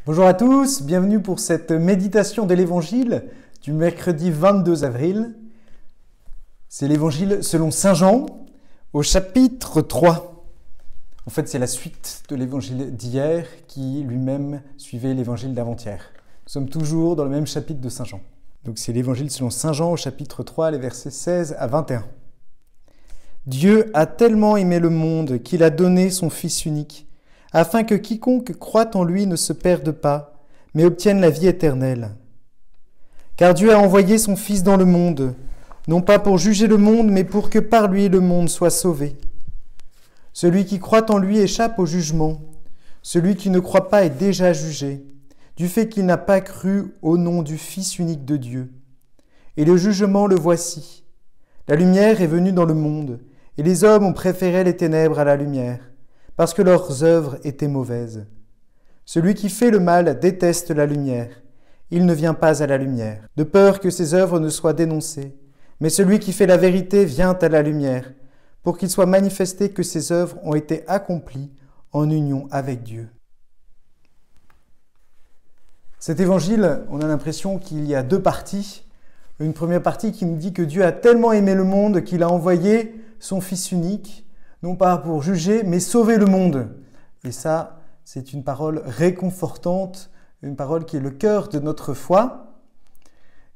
Bonjour à tous, bienvenue pour cette méditation de l'Évangile du mercredi 22 avril. C'est l'Évangile selon Saint Jean au chapitre 3. En fait, c'est la suite de l'Évangile d'hier qui lui-même suivait l'Évangile d'avant-hier. Nous sommes toujours dans le même chapitre de Saint Jean. Donc c'est l'Évangile selon Saint Jean au chapitre 3, les versets 16 à 21. Dieu a tellement aimé le monde qu'il a donné son Fils unique, afin que quiconque croit en lui ne se perde pas, mais obtienne la vie éternelle. Car Dieu a envoyé son Fils dans le monde, non pas pour juger le monde, mais pour que par lui le monde soit sauvé. Celui qui croit en lui échappe au jugement. Celui qui ne croit pas est déjà jugé, du fait qu'il n'a pas cru au nom du Fils unique de Dieu. Et le jugement le voici. La lumière est venue dans le monde, et les hommes ont préféré les ténèbres à la lumière, parce que leurs œuvres étaient mauvaises. Celui qui fait le mal déteste la lumière. Il ne vient pas à la lumière, de peur que ses œuvres ne soient dénoncées. Mais celui qui fait la vérité vient à la lumière, pour qu'il soit manifesté que ses œuvres ont été accomplies en union avec Dieu. Cet évangile, on a l'impression qu'il y a deux parties. Une première partie qui nous dit que Dieu a tellement aimé le monde qu'il a envoyé son Fils unique, non pas pour juger, mais sauver le monde. Et ça, c'est une parole réconfortante, une parole qui est le cœur de notre foi.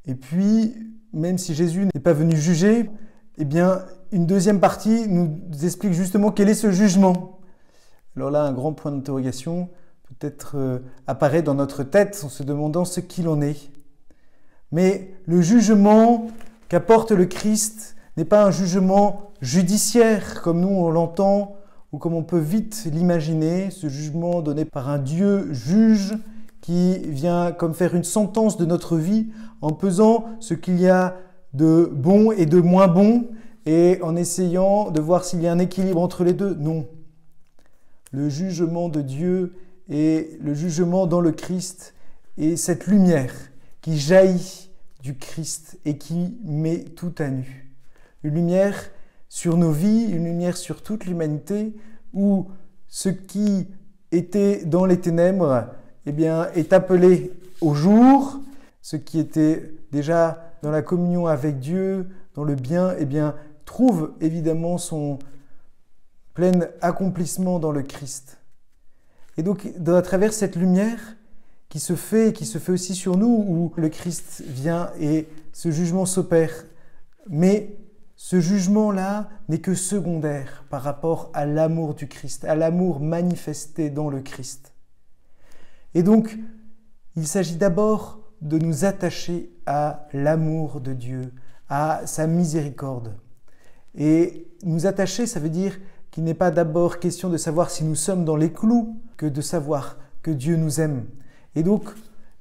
Et puis, même si Jésus n'est pas venu juger, eh bien, une deuxième partie nous explique justement quel est ce jugement. Alors là, un grand point d'interrogation peut-être apparaît dans notre tête en se demandant ce qu'il en est. Mais le jugement qu'apporte le Christ n'est pas un jugement judiciaire comme nous on l'entend ou comme on peut vite l'imaginer, ce jugement donné par un Dieu juge qui vient comme faire une sentence de notre vie en pesant ce qu'il y a de bon et de moins bon et en essayant de voir s'il y a un équilibre entre les deux. Non. Le jugement de Dieu et le jugement dans le Christ est cette lumière qui jaillit du Christ et qui met tout à nu. Une lumière sur nos vies, une lumière sur toute l'humanité, où ce qui était dans les ténèbres eh bien, est appelé au jour, ce qui était déjà dans la communion avec Dieu, dans le bien, eh bien, trouve évidemment son plein accomplissement dans le Christ. Et donc, à travers cette lumière qui se fait aussi sur nous, où le Christ vient et ce jugement s'opère, mais ce jugement-là n'est que secondaire par rapport à l'amour du Christ, à l'amour manifesté dans le Christ. Et donc, il s'agit d'abord de nous attacher à l'amour de Dieu, à sa miséricorde. Et nous attacher, ça veut dire qu'il n'est pas d'abord question de savoir si nous sommes dans les clous, que de savoir que Dieu nous aime. Et donc,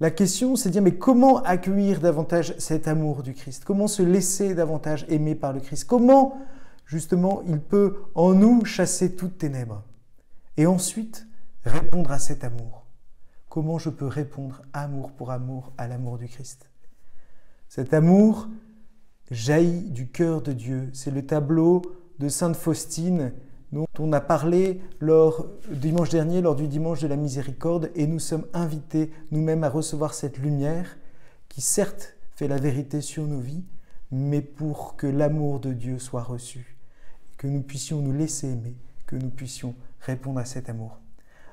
la question, c'est de dire, mais comment accueillir davantage cet amour du Christ? Comment se laisser davantage aimer par le Christ? Comment, justement, il peut en nous chasser toutes ténèbres? Et ensuite, répondre à cet amour. Comment je peux répondre amour pour amour à l'amour du Christ? Cet amour jaillit du cœur de Dieu. C'est le tableau de Sainte Faustine dont on a parlé dimanche dernier, lors du dimanche de la miséricorde, et nous sommes invités nous-mêmes à recevoir cette lumière qui certes fait la vérité sur nos vies, mais pour que l'amour de Dieu soit reçu, que nous puissions nous laisser aimer, que nous puissions répondre à cet amour.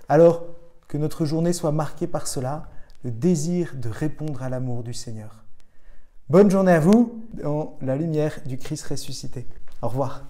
Alors, que notre journée soit marquée par cela, le désir de répondre à l'amour du Seigneur. Bonne journée à vous dans la lumière du Christ ressuscité. Au revoir.